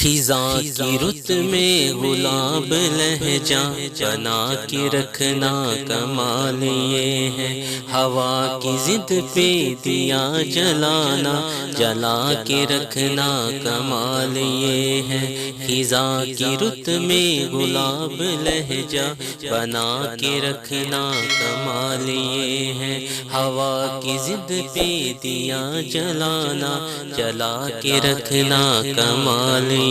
خزاں کی رت میں گلاب لہجہ بنا کے رکھنا کمال یہ ہے، ہوا کی ضد پہ دیا جلانا جلا کے رکھنا کمال یہ ہے۔ خزاں کی رت میں گلاب لہجہ بنا کے رکھنا کمال یہ ہے، ہوا کی ضد پہ دیا جلانا جلا کے رکھنا کمال یہ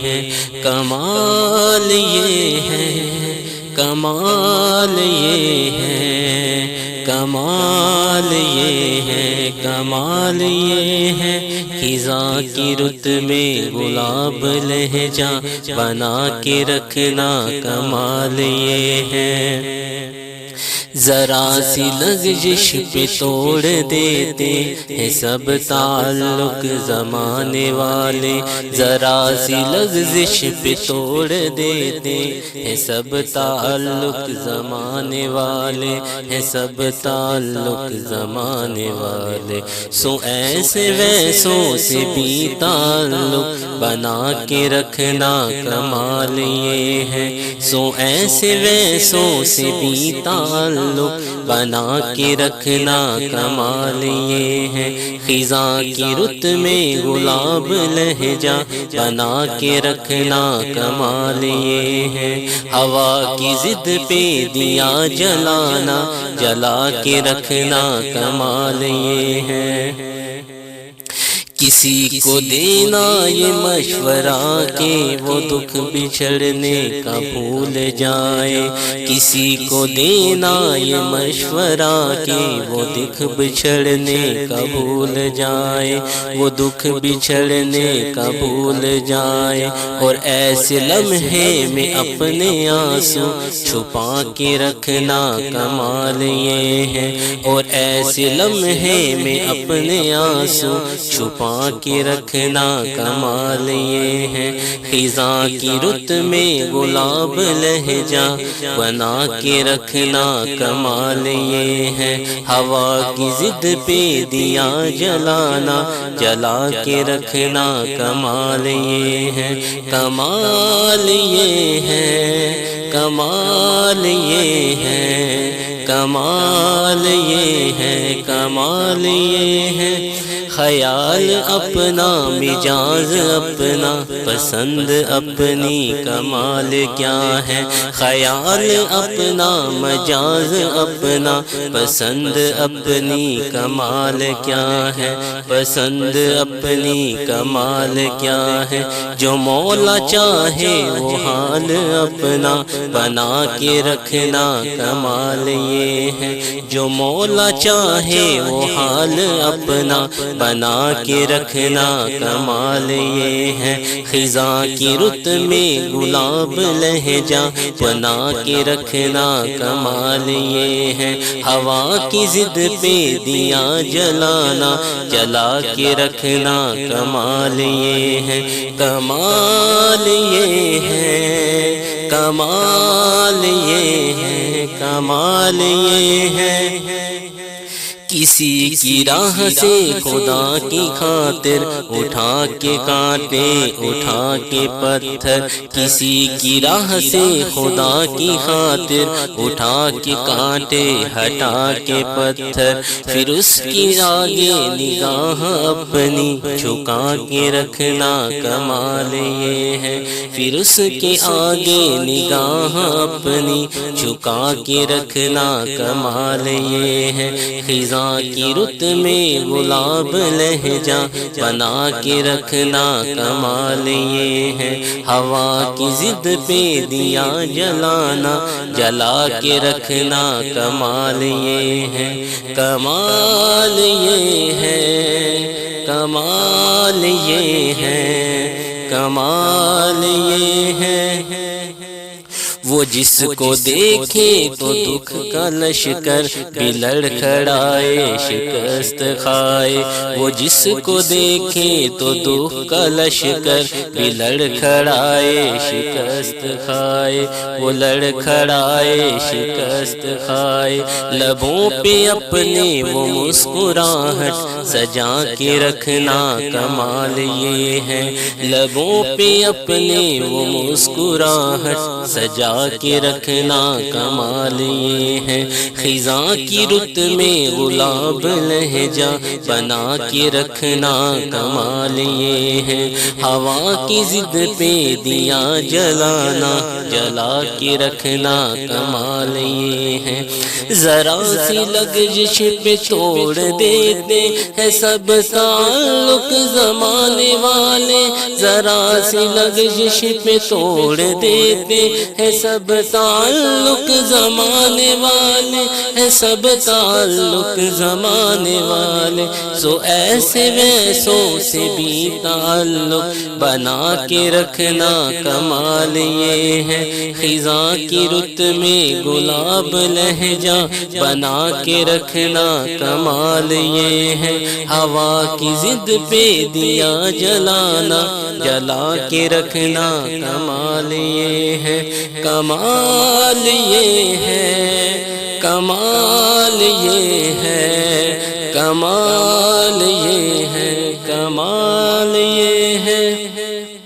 ہے، کمال یہ ہے، کمال یہ ہے، کمال یہ ہے، کمال یہ ہے۔ خزاں کی رت میں گلاب لہجہ بنا کے رکھنا کمال یہ ہے۔ ذرا سی لغزش پہ توڑ دیتے ہیں سب تعلق زمانے والے، ذرا سی لغزش پہ توڑ دیتے ہیں سب تعلق زمانے والے، ہیں سب تعلق زمانے والے۔ سو ایسے ویسوں سے بھی تعلق بنا کے رکھنا کمال یہ ہے، سو ایسے ویسوں سے بھی تعلق بنا کے رکھنا کمال یہ ہے۔ خزاں کی رت میں گلاب لہجہ بنا کے رکھنا کمال یہ ہے، ہوا کی ضد پہ دیا جلانا جلا کے رکھنا کمال یہ ہے۔ کسی کو دینا یہ مشورہ کہ وہ دکھ بچھڑنے کا بھول جائے، کسی کو دینا یہ مشورہ کہ وہ دکھ بچھڑنے کا بھول جائے، وہ دکھ بچھڑنے کا بھول جائے، اور ایسے لمحے میں اپنے آنسو چھپا کے رکھنا کمال یہ ہے، اور ایسے لمحے میں اپنے آنسو چھپا کے رکھنا کمال یہ ہے۔ خزاں کی رت میں گلاب لہجہ بنا کے رکھنا کمال یہ ہے، ہوا کی ضد پہ دیا جلانا جلا کے رکھنا کمال یہ ہے، کمال یہ ہے، کمال یہ ہے، کمال یہ ہے، کمال یہ ہے۔ خیال اپنا مجاز اپنا پسند اپنی کمال کیا ہے، خیال اپنا مجاز اپنا پسند اپنی کمال کیا ہے، پسند اپنی کمال کیا ہے۔ جو مولا چاہے وہ حال اپنا بنا کے رکھنا کمال یہ ہے، جو مولا چاہے وہ حال اپنا بنا کے رکھنا کمال یہ ہے۔ خزاں کی رت میں گلاب لہجہ بنا کے رکھنا کمال یہ ہے، ہوا کی ضد پہ دیا جلانا جلا کے رکھنا کمال یہ ہے، کمال یہ ہے، کمال یہ ہے، کمال یہ ہے۔ کسی کی راہ سے خدا کی خاطر اٹھا کے کانٹے اٹھا کے پتھر، کسی کی راہ سے خدا کی خاطر اٹھا کے کانٹے ہٹا کے پتھر، پھر اس کی آگے نگاہ اپنی جھکا کے رکھنا کمال یہ ہے، پھر اس کے آگے نگاہ اپنی جھکا کے رکھنا کمال یہ ہے۔ خزاں کی رت میں گلاب لہجہ بنا کے رکھنا کمال یہ ہے، ہوا کی ضد پہ دیا جلانا جلا کے رکھنا کمال یہ ہے، کمال یہ ہے، کمال یہ ہے، کمال یہ ہے۔ وہ جس کو دیکھے تو دکھ کا لشکر بھی لڑکھڑائے شکست کھائے، وہ جس کو دیکھے تو دکھ کا لشکر بھی لڑکھڑائے شکست کھائے، وہ لڑکھڑائے شکست کھائے۔ لبوں پہ اپنے وہ مسکراہٹ سجا کے رکھنا کمال یہ ہے، لبوں پہ اپنے وہ مسکراہٹ سجا کے رکھنا کمال یہ ہے۔ خزاں کی رت میں گلاب لہجہ بنا کے رکھنا کمال یہ ہے، ہوا کی ضد پہ دیا جلانا جلا کے رکھنا کمال یہ ہے۔ ذرا سی لغزش پہ توڑ دیتے ہیں سب تعلق زمانے والے، ذرا سی لغزش پہ توڑ دیتے ہیں سب تعلق زمانے والے، ہیں سب تعلق زمانے والے۔ سو ایسے ویسوں سے بھی تعلق بنا کے رکھنا کمال یہ ہے، خزاں کی رت میں گلاب لہجہ بنا کے رکھنا کمال یہ ہے، ہوا کی ضد پہ دیا جلانا جلا کے رکھنا کمال یہ ہے، کمال یہ ہے، کمال یہ ہے، کمال یہ ہے، کمال یہ ہے۔